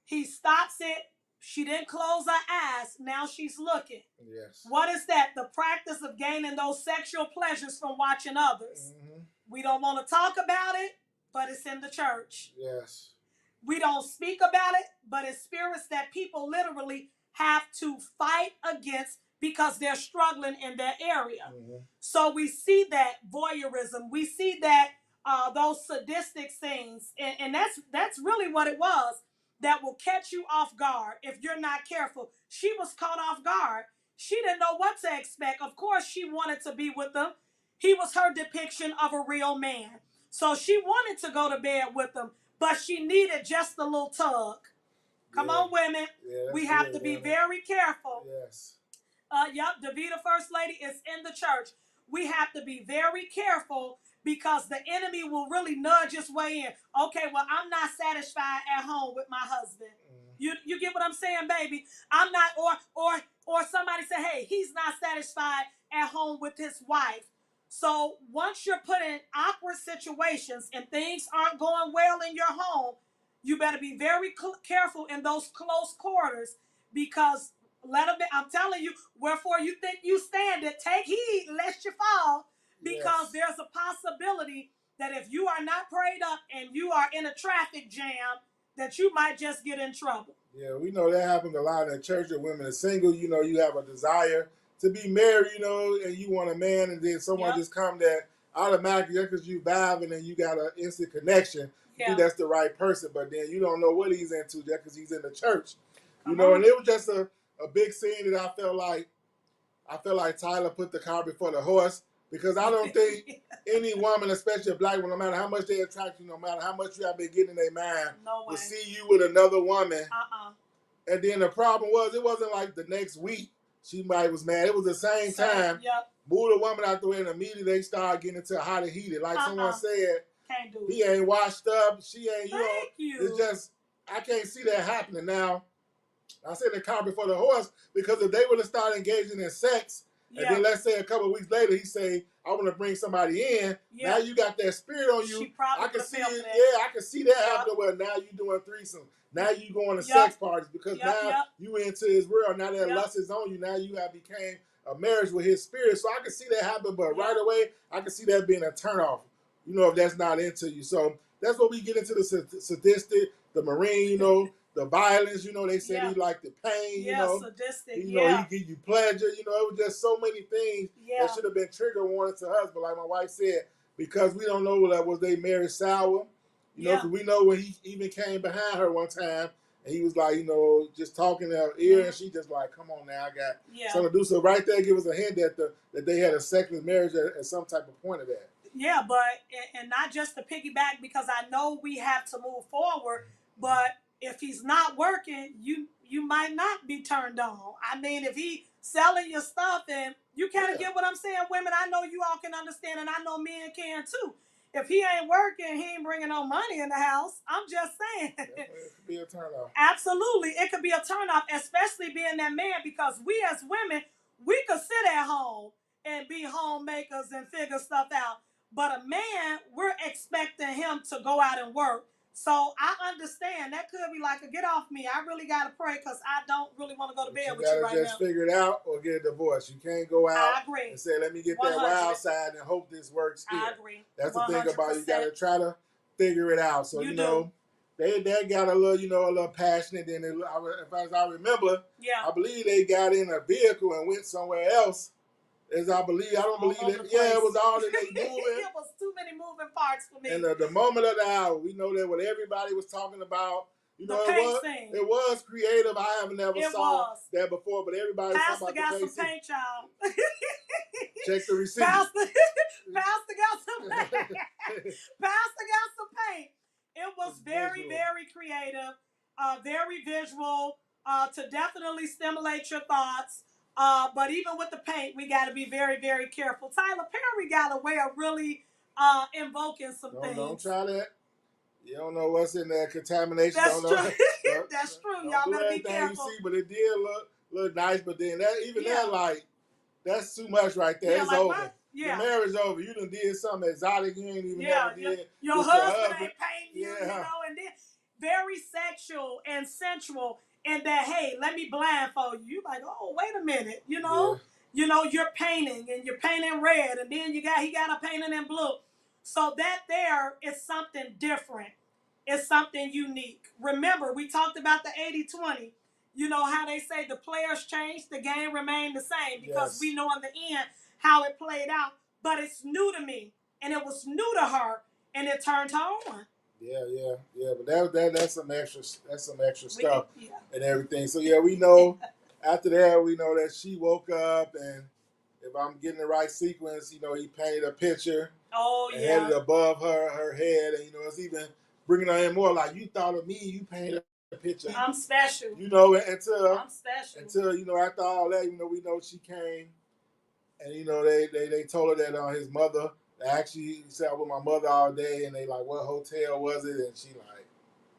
He stops it. She didn't close her eyes. Now she's looking. What is that? The practice of gaining those sexual pleasures from watching others. We don't want to talk about it, but it's in the church. We don't speak about it, but it's spirits that people literally have to fight against because they're struggling in that area. So we see that voyeurism. We see that those sadistic things. And that's really what it was that will catch you off guard if you're not careful. She was caught off guard. She didn't know what to expect. Of course, she wanted to be with him. He was her depiction of a real man. So she wanted to go to bed with him. But she needed just a little tug. Come on, women. We have to be very careful. Davida First Lady is in the church. We have to be very careful because the enemy will really nudge his way in. Okay, well, I'm not satisfied at home with my husband. You get what I'm saying, baby? I'm not, or somebody say, hey, he's not satisfied at home with his wife. So once you're put in awkward situations and things aren't going well in your home, you better be very careful in those close quarters because I'm telling you, wherefore you think you stand it, take heed lest you fall because there's a possibility that if you are not prayed up and you are in a traffic jam, that you might just get in trouble. Yeah, we know that happens a lot in the church. If women are single, you know, you have a desire to be married, you know, and you want a man, and then someone just come that automatically, just because you vibing and you got an instant connection, you think that's the right person, but then you don't know what he's into just because he's in the church, you know. And it was just a big scene that I felt like Tyler put the car before the horse, because I don't think any woman, especially a black woman, no matter how much they attract you, no matter how much you have been getting in their mind, will see you with another woman And then the problem was, it wasn't like the next week she might was mad. It was the same time. Yep. Move the woman out the way, and immediately they started getting into hot and heated. Like someone said, can't do it. He ain't washed up. She ain't, Thank you. It's just, I can't see that happening now. I said the cart before the horse, because if they would have started engaging in sex, and then let's say a couple of weeks later he say, I want to bring somebody in. Now you got that spirit on you. I can see it. Yeah, I can see that happening. Where now you doing threesome. Now you going to sex parties because now you into his world. Now that lust is on you. Now you have became a marriage with his spirit. So I can see that happen, but right away I can see that being a turnoff. If that's not into you. So that's what we get into, the sadistic, the marine, the violence, they said he liked the pain, sadistic, he give you pleasure, it was just so many things that should have been trigger warning to us. But like my wife said, because we don't know that was they married sour, because we know when he even came behind her one time and he was like, just talking in her ear, and she just like, come on now, I got something to do. So right there, give us a hint that they had a sexless marriage at some type of point of that. Yeah, but, and not just to piggyback, because I know we have to move forward, but if he's not working, you might not be turned on. I mean, if he selling your stuff, and you kind of get what I'm saying, women, I know you all can understand, and I know men can too. If he ain't working, he ain't bringing no money in the house. I'm just saying. It could be a turnoff. Absolutely. It could be a turnoff, especially being that man, because we as women, we could sit at home and be homemakers and figure stuff out. But a man, we're expecting him to go out and work. So I understand that could be like a get off me. I really got to pray because I don't really want to go to bed with you right now. You got to just figure it out or get a divorce. You can't go out and say, let me get 100. That wild side and hope this works here. I agree. That's 100%. The thing about it. You got to try to figure it out. So, they got a little, a little passionate. Then as I remember, I believe they got in a vehicle and went somewhere else. As I believe, I don't believe it. Yeah, it was all that they moving. It was too many moving parts for me. And the moment of the hour, we know that what everybody was talking about, it was creative. I haven't never saw that before, but everybody was talking about the Pastor got some paint, y'all. Check the receipt. Pastor got some paint. Pastor got some paint. It was very, very creative, very visual, to definitely stimulate your thoughts. But even with the paint, we got to be very, very careful. Tyler Perry got a way of really invoking some things. Don't try that. You don't know what's in there. Contamination. That's true. That's true. Y'all better be careful. You see, but it did look nice. But then that's too much right there. It's over. What? The marriage over. You done did something exotic you ain't even never did. Your husband ain't painting you, and then very sexual and sensual. And that, hey, let me blindfold you. You like, oh, wait a minute, you're painting and you're painting red, and then he got a painting in blue. So that there is something different. It's something unique. Remember, we talked about the 80-20. You know how they say the players change, the game remained the same, because we know in the end how it played out. But it's new to me, and it was new to her, and it turned her on. Yeah. But that's some extra stuff and everything. So we know after that, we know that she woke up, and if I'm getting the right sequence, he painted a picture. And had it above her head, and it's even bringing her in more like, you thought of me, you painted a picture. I'm special. Until I'm special. Until after all that, we know she came, and they told her that his mother. Actually, sat with my mother all day, and they like, what hotel was it? And she like,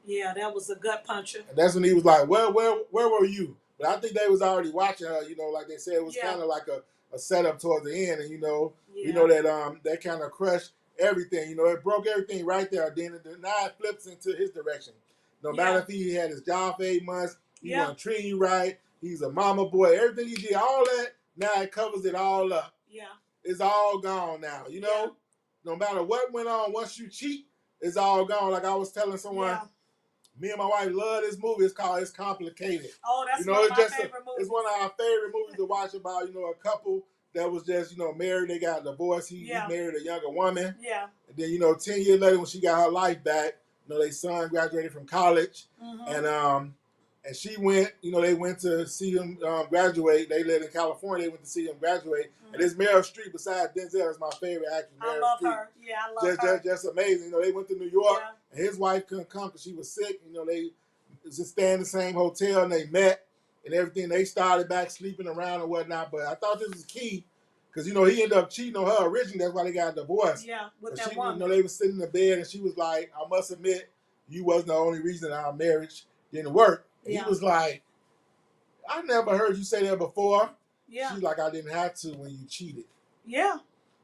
yeah, that was a gut puncher. And that's when he was like, where were you? But I think they was already watching her. Like they said, it was kind of like a setup towards the end, and we know that kind of crushed everything. It broke everything right there. Then now it flips into his direction. No matter if he had his job for 8 months, he wasn't treating you right. He's a mama boy. Everything he did, all that, now it covers it all up. Yeah. It's all gone now, No matter what went on, once you cheat, it's all gone. Like I was telling someone, me and my wife love this movie. It's called It's Complicated. Oh, that's one of my favorite movies. It's one of our favorite movies to watch about, a couple that was just, married. They got divorced. He married a younger woman. Yeah. And then, 10 years later when she got her life back, their son graduated from college. Mm-hmm. And she went, they went to see him graduate. They lived in California. They went to see him graduate. Mm-hmm. And it's Meryl Streep, besides Denzel, is my favorite actress. I love her. Yeah, I love her. Just amazing. They went to New York, and his wife couldn't come because she was sick. just staying in the same hotel, and they met and everything. They started back sleeping around and whatnot. But I thought this was key because, you know, he ended up cheating on her originally. That's why they got a divorce. Yeah, with and that she, woman. You know, they were sitting in the bed, and she was like, I must admit, you wasn't the only reason our marriage didn't work. And he was like, I never heard you say that before. Yeah. She's like, I didn't have to when you cheated. Yeah.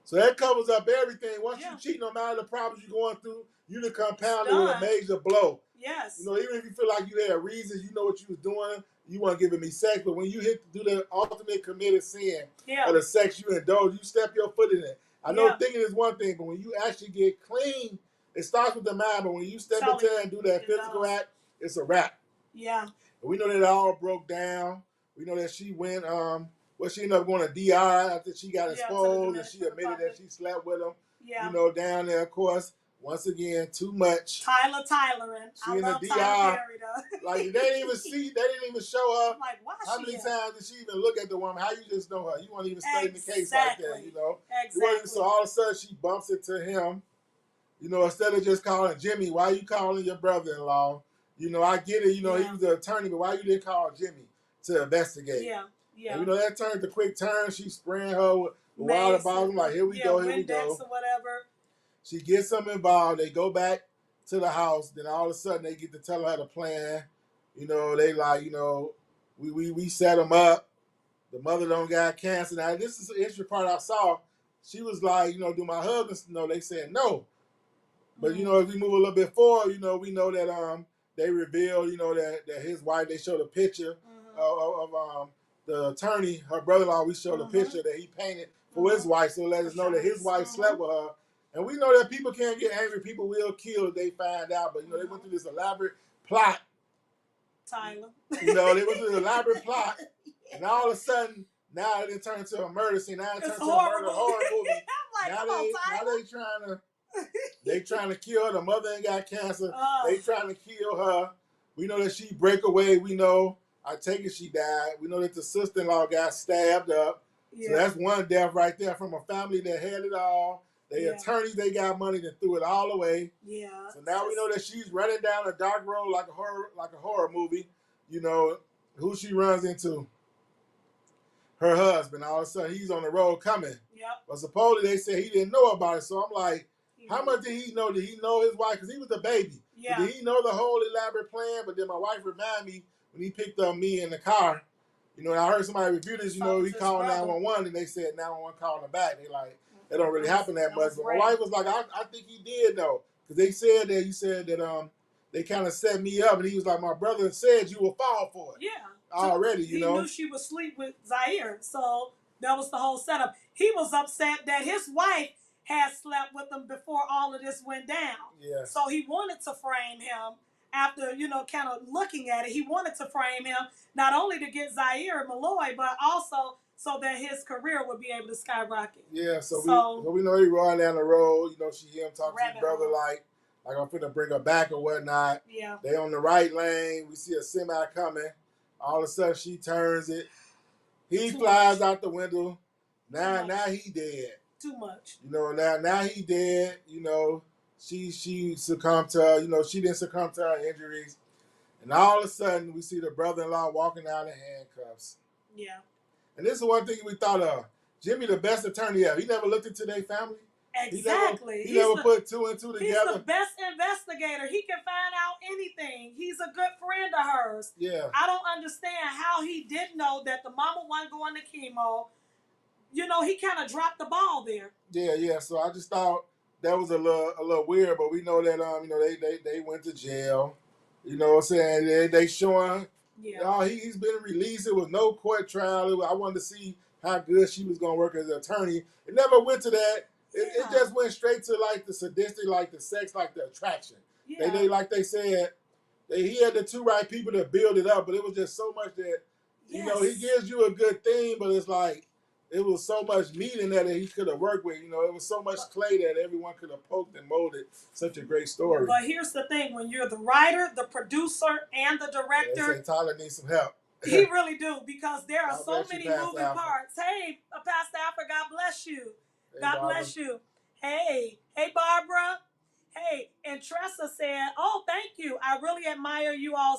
So that covers up everything. Once you cheat, no matter the problems you're going through, you done compounded with a major blow. Yes. You know, even if you feel like you had reasons, you know what you was doing, you weren't giving me sex, but when you do the ultimate committed sin of the sex you indulge, you step your foot in it. I know thinking is one thing, but when you actually get clean, it starts with the mind, but when you step into it and do that physical act, it's a wrap. Yeah. And we know that it all broke down. We know that she went, she ended up going to DI after she got exposed, and she admitted that she slept with him. Yeah. You know, down there, of course. Once again, too much. Tyler, and I love Tyler Perry, though. Like, they didn't even show her. Like, why how many times did she even look at the woman? How you just know her? You weren't even studying the case like that, you know? Exactly. So all of a sudden, she bumps into him. You know, instead of just calling Jimmy, why you calling your brother-in-law? You know, I get it. You know, he was the attorney, but why you didn't call Jimmy to investigate? Yeah, yeah. And, you know, that turned the quick turn. She spraying her with water bottles. Like, here we go, here we go. Or whatever. She gets them involved. They go back to the house. Then all of a sudden, they get to tell her the plan. You know, they like, you know, we set them up. The mother don't got cancer. Now, this is the interesting part I saw. She was like, you know, do my husband know? They said no. But, you know, as we move a little bit forward, you know, we know that they revealed, you know, that his wife, they showed a picture of the attorney, her brother-in-law, we showed a picture that he painted for his wife, so let us know that his wife slept with her. And we know that people can't get angry. People will kill if they find out. But, you know, they went through this elaborate plot. Tyler. You know, they went through this elaborate plot. And all of a sudden, now it didn't turn into a murder scene. Now it turned into a horror movie. I'm like, they trying to kill her. The mother ain't got cancer. They trying to kill her. We know that she break away. We know, I take it she died. We know that the sister-in-law got stabbed up. Yeah. So that's one death right there from a family that had it all. They attorneys, they got money that threw it all away. Yeah. So now we know that she's running down a dark road like a horror movie. You know, who she runs into? Her husband. All of a sudden, he's on the road coming. Yep. But supposedly they said he didn't know about it. So I'm like, how much did he know? Did he know his wife? Because he was the baby. Yeah. Did he know the whole elaborate plan? But then my wife reminded me when he picked up me in the car. You know, I heard somebody review this. You know, he called 911 and they said 911 called him back. They like, it don't really happen that much. But my wife was like, I think he did though, because they said that they kind of set me up, and he was like, my brother said you will fall for it. Yeah. Already, you know. He knew she would sleep with Zaire, so that was the whole setup. He was upset that his wife had slept with him before all of this went down. Yeah. So he wanted to frame him after, you know, kind of looking at it. He wanted to frame him not only to get Zaire and Malloy, but also so that his career would be able to skyrocket. Yeah, so we know he riding down the road. You know, she hear him talk to his brother like I'm finna bring her back or whatnot. Yeah. They on the right lane. We see a semi coming. All of a sudden, she turns it. He flies out the window. Now he dead. Too much. You know, now he dead. You know, she succumbed to, you know, she didn't succumb to her injuries. And all of a sudden, we see the brother-in-law walking out in handcuffs. Yeah. And this is one thing we thought of. Jimmy, the best attorney ever. He never looked into their family. Exactly. He never put two and two together. He's the best investigator. He can find out anything. He's a good friend of hers. Yeah. I don't understand how he didn't know that the mama wasn't going to chemo. You know, he kind of dropped the ball there. Yeah. So I just thought that was a little weird, but we know that you know, they went to jail. You know what I'm saying? They showing. Yeah. He's been released. It was no court trial. I wanted to see how good she was gonna work as an attorney. It never went to that. It just went straight to like the sadistic, like the sex, like the attraction. Yeah. They like they said, he had the two right people to build it up, but it was just so much that, you know, he gives you a good thing, but it's like, it was so much meat in there that he could have worked with. You know, it was so much clay that everyone could have poked and molded such a great story. But here's the thing. When you're the writer, the producer, and the director. Yeah, Tyler needs some help. He really do, because there are so many moving parts. Hey, Pastor Alfred, God bless you. God bless you. Hey, Barbara. Hey, and Tressa said, "Oh, thank you. I really admire you all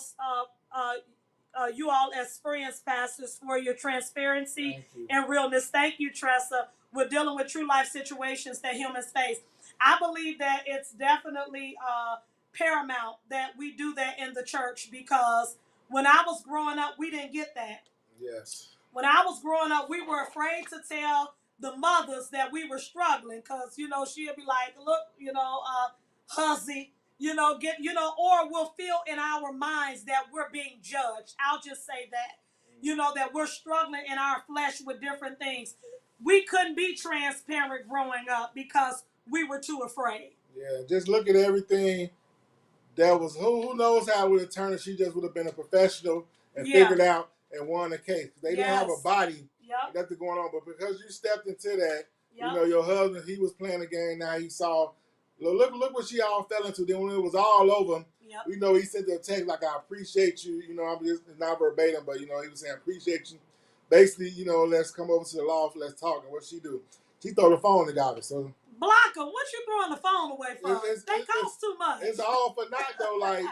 as friends, pastors, for your transparency and realness. Thank you, Tressa. We're dealing with true life situations that humans face." I believe that it's definitely paramount that we do that in the church, because when I was growing up, we didn't get that. Yes. When I was growing up, we were afraid to tell the mothers that we were struggling, because, she'll be like, "Look, hussy, or we'll feel in our minds that we're being judged." I'll just say that, that we're struggling in our flesh with different things. We couldn't be transparent growing up because we were too afraid. Yeah, just look at everything that was, who knows how it would have turned if she just would have been a professional and figured out and won the case. They didn't have a body, nothing going on, but because you stepped into that, your husband, he was playing a game. Now he saw, look what she all fell into. Then when it was all over, we know he sent a text like, "I appreciate you." I'm just not verbatim, but he was saying, "Appreciate you." Basically, let's come over to the loft, let's talk. And what she do? She throw the phone to God. So block her. What you throwing the phone away for? They cost too much. It's all for naught though. Like,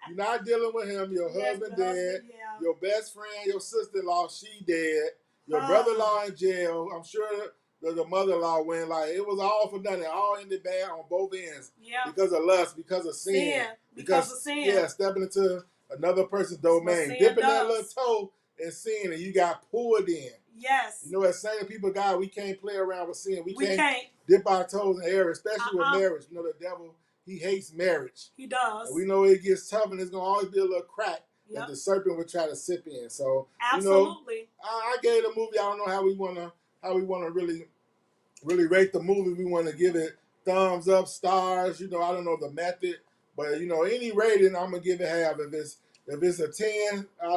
you're not dealing with him. Your husband dead. Your best friend, your sister-in-law, she dead. Your brother-in-law in jail. I'm sure the mother-in-law went. Like, it was all for nothing. All ended bad on both ends. Yeah. Because of lust, because of sin. Because of sin. Yeah, stepping into another person's domain, dipping that little toe in sin, and you got pulled in. Yes. As saying people, God, we can't play around with sin. We can't dip our toes in the air, especially with marriage. The devil, he hates marriage. He does. And we know it gets tough, and there's going to always be a little crack that the serpent would try to sip in. So, absolutely. I gave the movie, I don't know how we want to really rate the movie. We want to give it thumbs up, stars. I don't know the method, but, any rating, I'm going to give it half. If it's a 10, I'm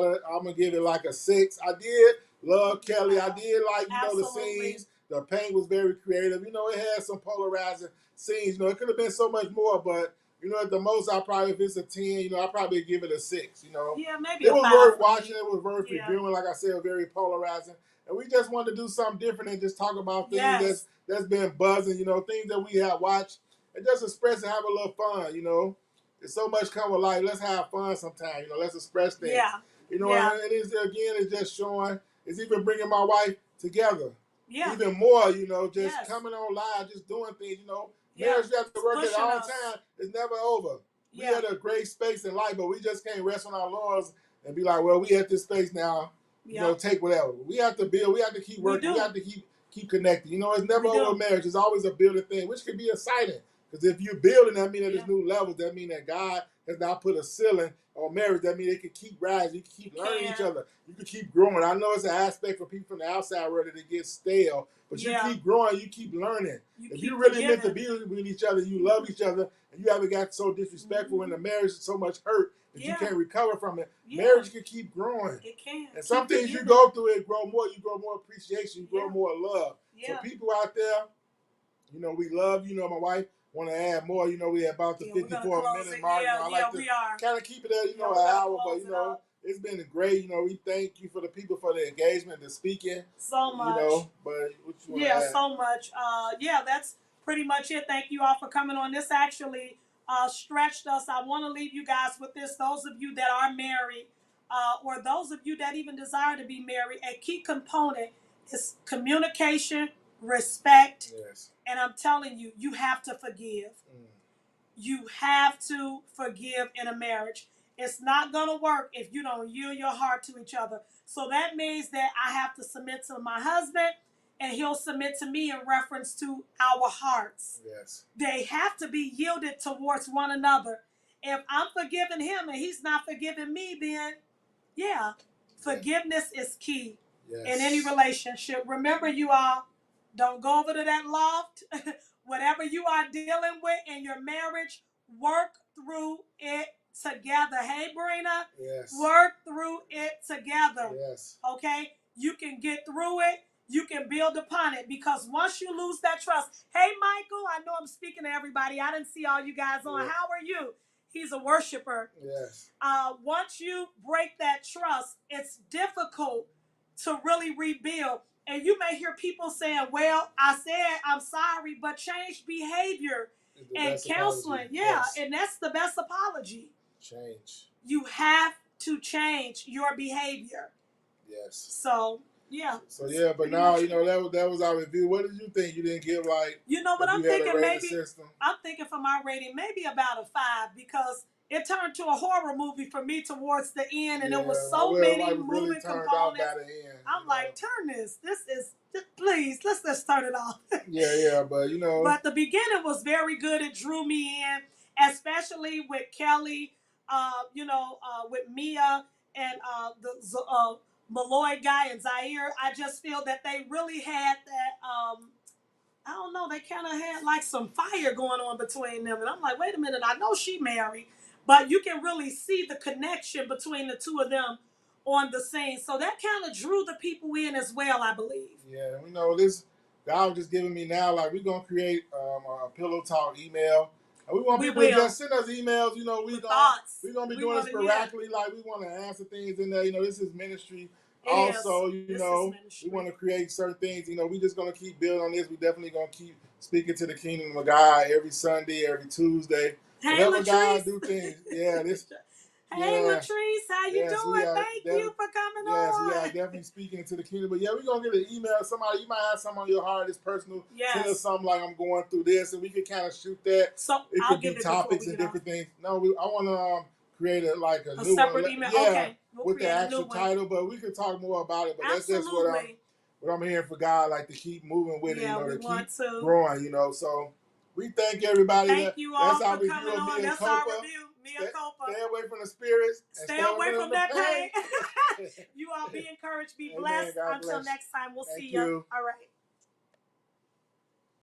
going to give it like a 6. I did love Kelly. I did like, the scenes. The paint was very creative. It had some polarizing scenes. It could have been so much more, but, at the most, if it's a 10, I'll probably give it a 6, Yeah, maybe it was worth watching. It was worth reviewing. Like I said, very polarizing. And we just wanted to do something different and just talk about things that's been buzzing, things that we have watched, and just express and have a little fun, There's so much come with life. Let's have fun sometime. Let's express things. Yeah. And it's just showing. It's even bringing my wife together. Yeah. Even more. Just coming on live, just doing things. Marriage, you have to work at all time. It's never over. We had a great space in life, but we just can't rest on our laurels and be like, well, we at this space now. Take whatever. We have to build. We have to keep working. We have to keep connected. It's never over marriage. It's always a building thing, which can be exciting. Because if you're building, that means that there's new levels. That means that God has not put a ceiling on marriage. That means they can keep rising. You can keep learning each other. You can keep growing. I know it's an aspect for people from the outside world that it gets stale. But you keep growing. You keep learning. If you really meant to be with each other, you love each other, and you haven't got so disrespectful in the marriage, so much hurt that you can't recover from it. Marriage can keep growing. It can. And some things you go through, it grow more. You grow more appreciation. You grow more love. So people out there, we love, my wife. Want to add more, we at about the 54-minute mark. I like to kind of keep it at, an hour, but, it's been great. We thank you for the people for the engagement, the speaking. So much. But what you want to add? So much. That's pretty much it. Thank you all for coming on. This actually stretched us. I want to leave you guys with this. Those of you that are married, or those of you that even desire to be married, a key component is communication, respect. Yes. And I'm telling you, you have to forgive. You have to forgive in a marriage. It's not going to work if you don't yield your heart to each other. So that means that I have to submit to my husband, and he'll submit to me in reference to our hearts. Yes. They have to be yielded towards one another. If I'm forgiving him and he's not forgiving me, then forgiveness is key in any relationship. Remember, you all, don't go over to that loft. Whatever you are dealing with in your marriage, work through it together. Hey, Brina? Yes. Work through it together. Yes. Okay? You can get through it. You can build upon it, because once you lose that trust. Hey, Michael, I know I'm speaking to everybody. I didn't see all you guys on. How are you? He's a worshiper. Yes. Once you break that trust, it's difficult to really rebuild. And you may hear people saying, well, I said I'm sorry, but change behavior and counseling. Apology. Yeah, yes. And that's the best apology. Change. You have to change your behavior. Yes. So yeah. So yeah, but now that was our review. What did you think? You didn't give like. What I'm thinking I'm thinking for my rating maybe about a 5 because it turned to a horror movie for me towards the end, and it was so many moving components. I'm like, turn this. Please, let's just turn it off. yeah, but But the beginning was very good. It drew me in, especially with Kelly, with Mea and the Malloy guy and Zaire. I just feel that they really had that. I don't know. They kind of had like some fire going on between them, and I'm like, wait a minute. I know she married, but you can really see the connection between the two of them on the scene. So that kind of drew the people in as well, I believe. Yeah, this. God was just giving me now, like, we're going to create a Pillow Talk email. And we want people to just send us emails. We're going to be doing this sporadically. Like, we want to answer things in there. This is ministry. Also, we want to create certain things. We're just going to keep building on this. We definitely going to keep speaking to the kingdom of God every Sunday, every Tuesday. Hey, whenever God do things. Yeah, Hey, Latrice, how you doing? Thank you for coming on. Yes, we are definitely speaking to the kingdom. But yeah, we're going to get an email. Somebody, you might have something on your heart. It's personal. Yes. Send us something like, I'm going through this, and we can kind of shoot that. So it could be topics and different things. No, I want to create a new separate one. email. Yeah, okay. With the actual title, but we could talk more about it. But that's just what I'm hearing for God, like, to keep moving with it, we to want keep growing, So we thank everybody. Thank you all for coming on. That's our review. Mea Culpa. Stay away from the spirits. Stay away from that pain. You all be encouraged. Be blessed. Until next time, we'll see you. All right.